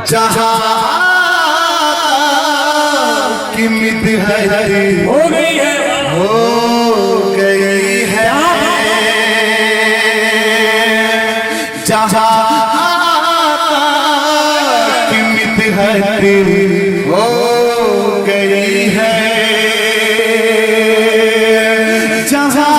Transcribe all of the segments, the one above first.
जहाँ कीमत है हो गई है जहाँ कीमत है हो गई है जहाँ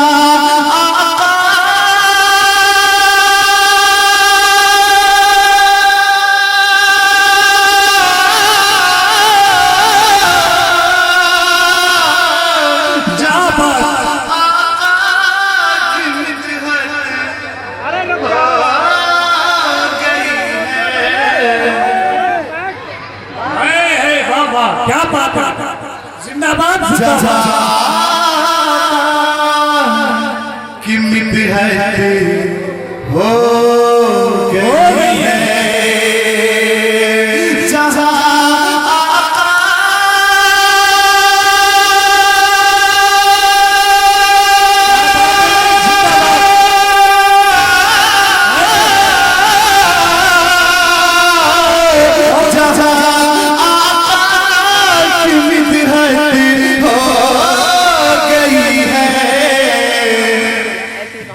क्या बात है, जिंदाबाद कीमत है हो गई है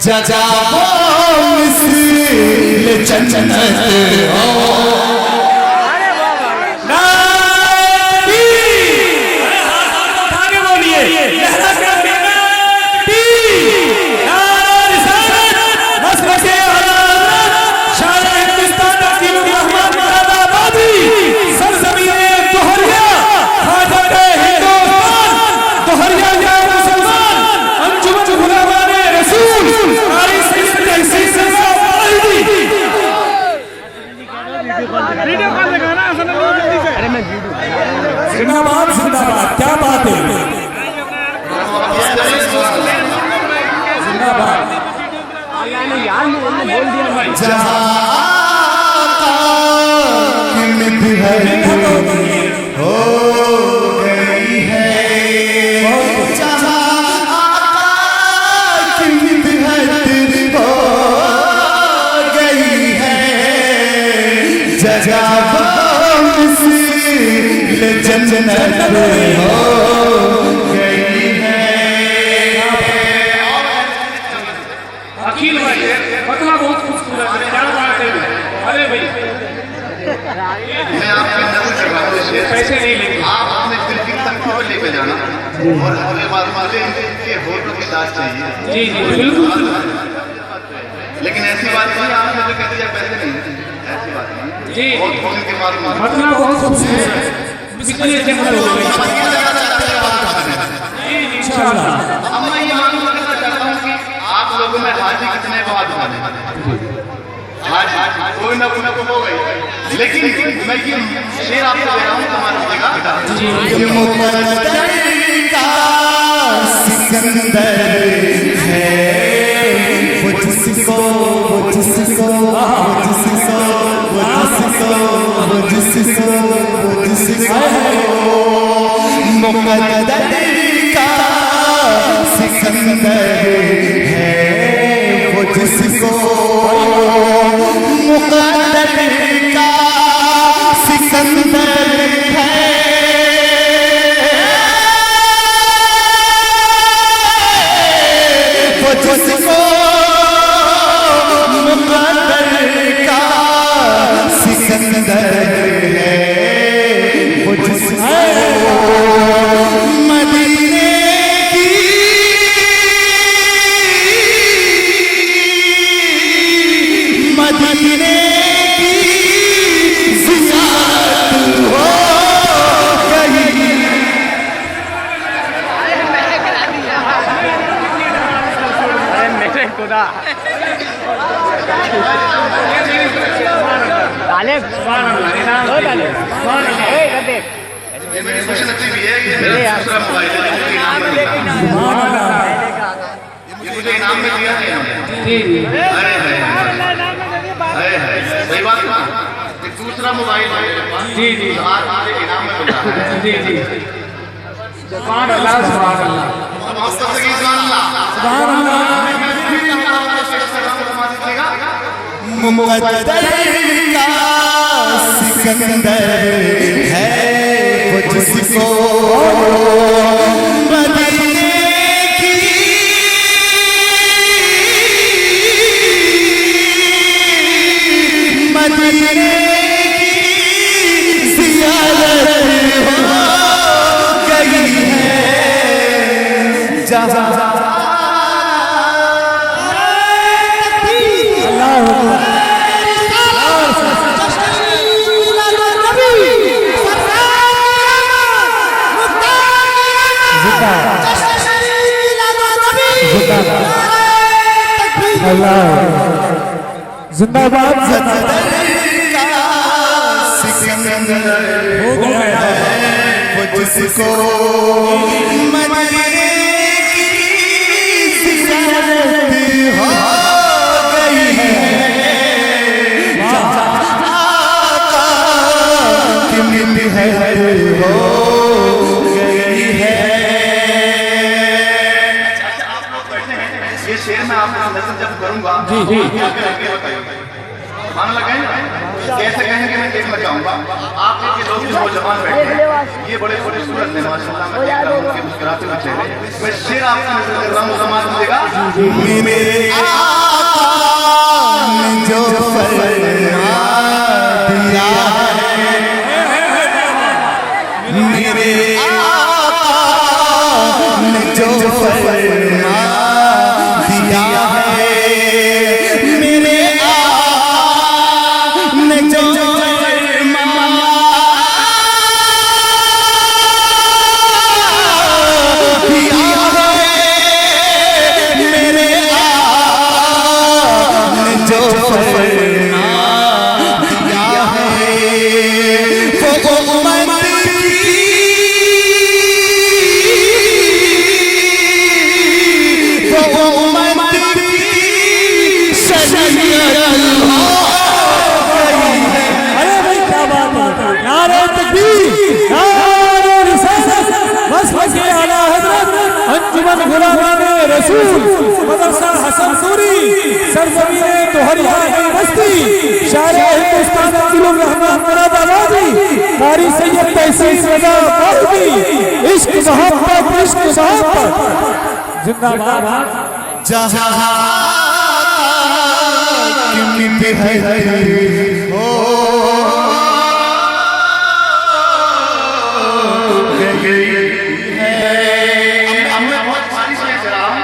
जजा वो मिस्र जन्नत हो जिंदाबाद जिंदाबाद, क्या बात है, जिंदाबाद। जहाँ कीमत है हो गई है जहाँ कीमत है हो गई है जगह जन्नत हो गई है। अखिल भाई पतला बहुत खूबसूरत है, क्या बात है। अरे भाई मैं आपके नजर करवाता हूं, पैसे नहीं लेंगे, आप अपने क्रिकेट तक को लेकर जाना और हमें वाले के होटल के साथ चाहिए। जी जी बिल्कुल, लेकिन ऐसी बात नहीं आपने जो कह दिया पैसे नहीं, ऐसी बात नहीं जी। और होने के बाद पतला बहुत खूबसूरत है, कितने जन्नत हो गई। इंशाअल्लाह अब मैं ये मालूम करना चाहता हूँ कि आप लोगों में हाजी कितने बाद बने, हाजी कोई ना कोई हो गई, लेकिन मैं ये शेर आपको दे रहा हूँ, तुम्हारा सिकंदर है वो जिसको मुक़द्दर का सिकंदर है वो जिसको मुक़द्दर का सिकंदर है वो जिसको मुक़द्दर का सिकंदर है वो जिसको मेरी खुशनसीबी है कि मेरा दूसरा मोबाइल है, ये मुझे इनाम में दिया है। अरे सही बात है, एक दूसरा मोबाइल है जी जी, आज मुझे इनाम में मिला है। जी जी, सुभान अल्लाह सुभान अल्लाह सुभान अल्लाह। मुक़द्दर का सिकंदर है वो जिसको मदीने की ज़ियारत हो गई है जहाँ जिंदाबाद सिकंदर हो गया वो जिसको मदीने की ज़ियारत हो गई है जहाँ आका की मिहर हो गई है। अच्छा आप लोग बैठे हैं, ये शेर मैं आपको नजर जब करूंगा जी। क्या करेंगे बताइए, मान लगाएंगे कैसे कहेंगे, मैं देख लगाऊंगा। आप के लोग जो नौजवान बैठे हैं, ये बड़े बड़े सूरत हैं माशाल्लाह, मैं देख रहा हूं कि मुस्कुराते हुए चेहरे। मैं शेर आपको नजर कर रहा हूं, समाज मिलेगा। मेरे आका ने जो फरमा दिया है, मेरे आका ने जो फरमा दिया है, मेरे आका ने जो फरमा दिया है, मेरे आका ने जो फरमा दिया है, वो उम्मत की, वो उम्मत की शरीयत हो गई है। अरे भाई क्या बात है, नारे तकबीर, नारे रिसालत, मसलक आला हज़रत अंजुमन गुलामाने रसूल मदरसा हसन सूरी सरजमीने तोहरिया बस्ती शायर हिंदुस्तान अब्दुल रहमान मुरादाबादी कारी सैयद तहसीन रजा कालवी इश्क मोहब्बत जिंदाबाद। जहाँ की मिहर हो गई है। अब मैं बहुत सारी चीजें कह रहा हूं,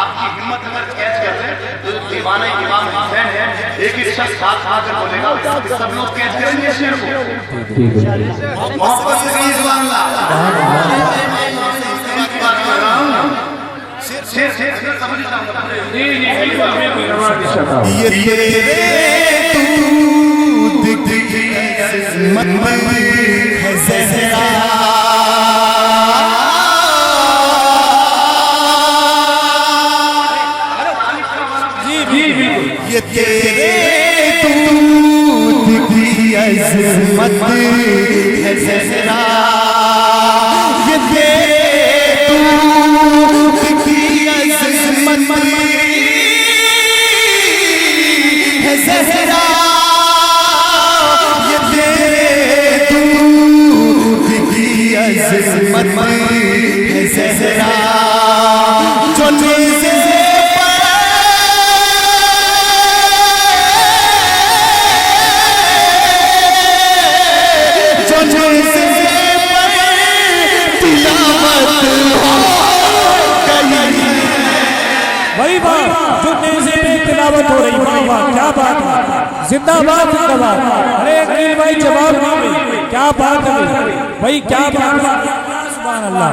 आपकी हिम्मत अगर कैच कर ले तो दीवाना इमाम हुसैन है, एक ही शख्स हाथ आकर बोलेगा, सब लोग कैच करेंगे शेर को। मोहब्बत से कहिए सुभान अल्लाह। शेर शेर शेर समझ जाऊंगा। जी जी बिल्कुल बिल्कुल नवाज इशारा। ये तेरे दूध की किस्मत है ज़हरा, जी बिल्कुल ये तेरे दूध की किस्मत है ज़हरा, ये तेरे दूध की किस्मत है ज़हरा, ये तेरे दूध की किस्मत है ज़हरा, जो तुझसे भाई वाह, जो नेज़े पे तिलावत हो रही, वाह वाह क्या बात है, जिंदाबाद जिंदाबाद। अरे अकील भाई जवाब नहीं भाई, क्या बात है भाई, क्या बात है, सुभान अल्लाह।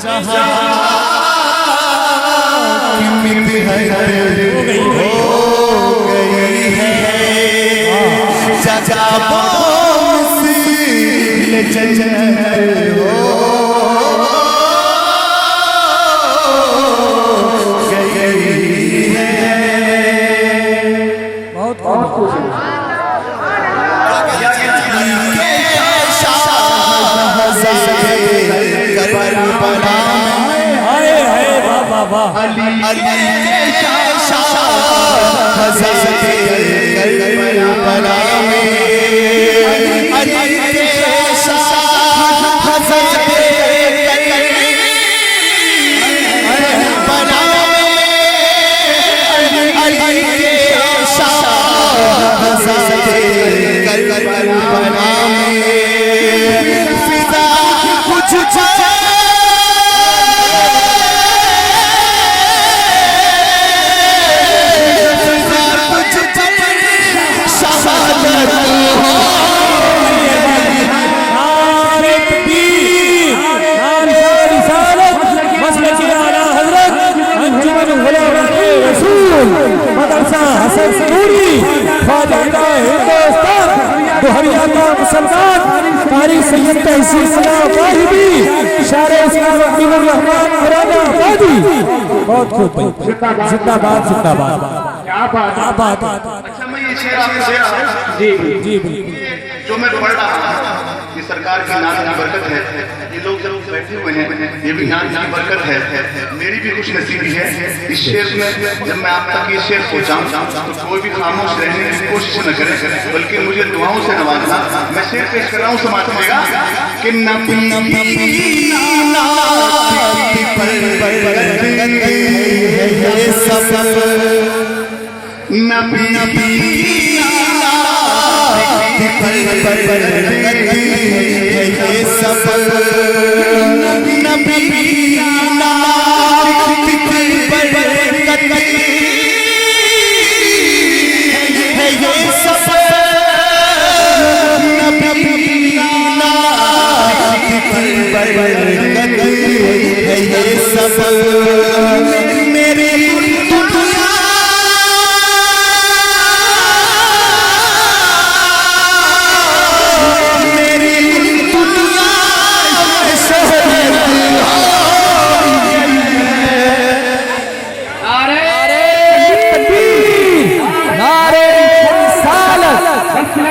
जहाँ की मिहर हो गई है, जा मुसील जन्नत हो गई है। बहुत बहुत हाय हाय वाह वाह वाह। अली शाह हज़रत करबला दोहरिया का मुसलमान कारी सैयद तहसील वाहिदी शारे इस्लाम अब्दुल रहमान मुरादाबादी। बहुत खूब भाई, जिंदाबाद जिंदाबाद। क्या बात है। अच्छा मैं ये शेर आपको दे रहा हूँ जी जी बिल्कुल। जो मैं पढ़ रहा हूँ, ये सरकार की नाज की बरकत है। ये लोग जब बैठे हुए हैं, ये भी नाज की बरकत है। मेरी भी खुश नसीबी है इस शेर में। जब मैं आप तक ये शेर पहुँचाऊँ तो कोई भी खामोश रहने की कोशिश न करे, बल्कि मुझे दुआओं से नवाजना। मैं शेर पेश कर रहा हूँ, समाज कि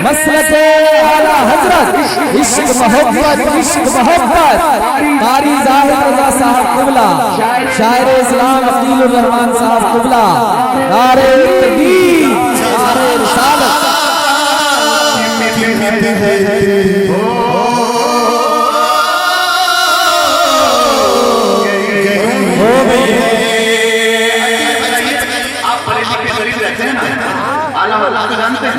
मसलके आला हजरत इश्क मोहब्बत कारी ज़ाहिर रज़ा साहब कुबला शायर इस्लाम अब्दुल रहमान साहब कुबला नारे तकबीर नारे रिसालत। आप बड़े के करीब रहते हैं ना, आला अल्लाह को जानते हैं।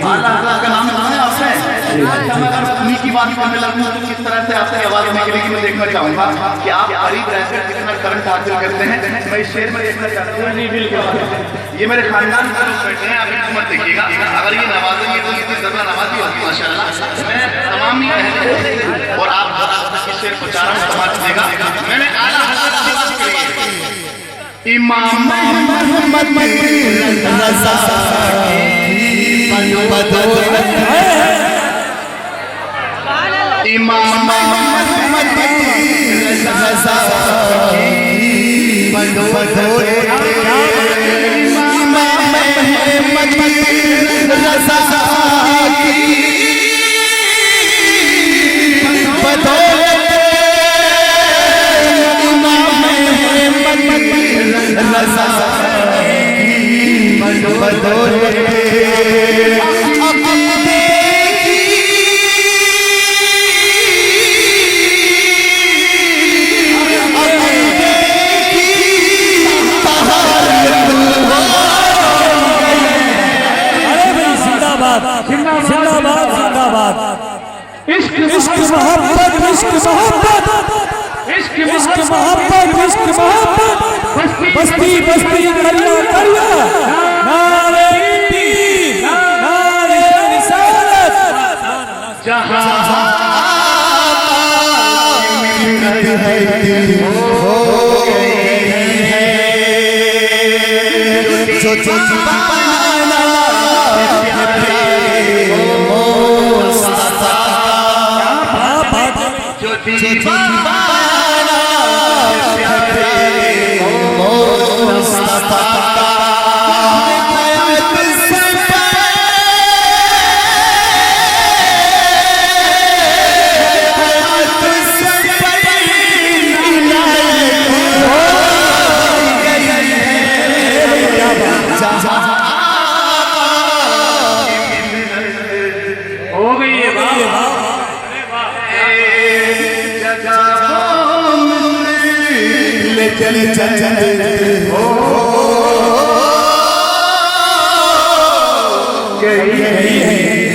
आला अल्लाह का नाम सुना है आपने? अच्छा मैं अगर उन्हीं की बात करने लगूं तो किस तरह से आपसे आवाज निकलेगी मैं देखना चाहूंगा कि आप करीब रहकर कितना करंट हासिल करते हैं। मैं इस शेर में देखना चाहता हूँ। नहीं बिल्कुल, ये मेरे खानदान के लोग बैठे हैं, आप इनको मत देखिएगा। अगर ये नवाजेंगे तो इतनी ज़बरदस्त नवाजी होगी माशाल्लाह। मैं तमाम ही और आप इस शेर को चाह रहा हूँ, समाज देगा। मैंने आला हज़रत की बात की, इमाम मोहम्मद रज़ा इमाम मोहम्मद रज़ा जिंदाबाद जिंदाबाद। इश्क मोहब्बत इश्क मोहब्बत इश्क मोहब्बत इश्क मोहब्बत बस्ती बस्ती करिया करिया नारे तकबीर नारे रिसालत। जहां हो गई है चले चले गई है।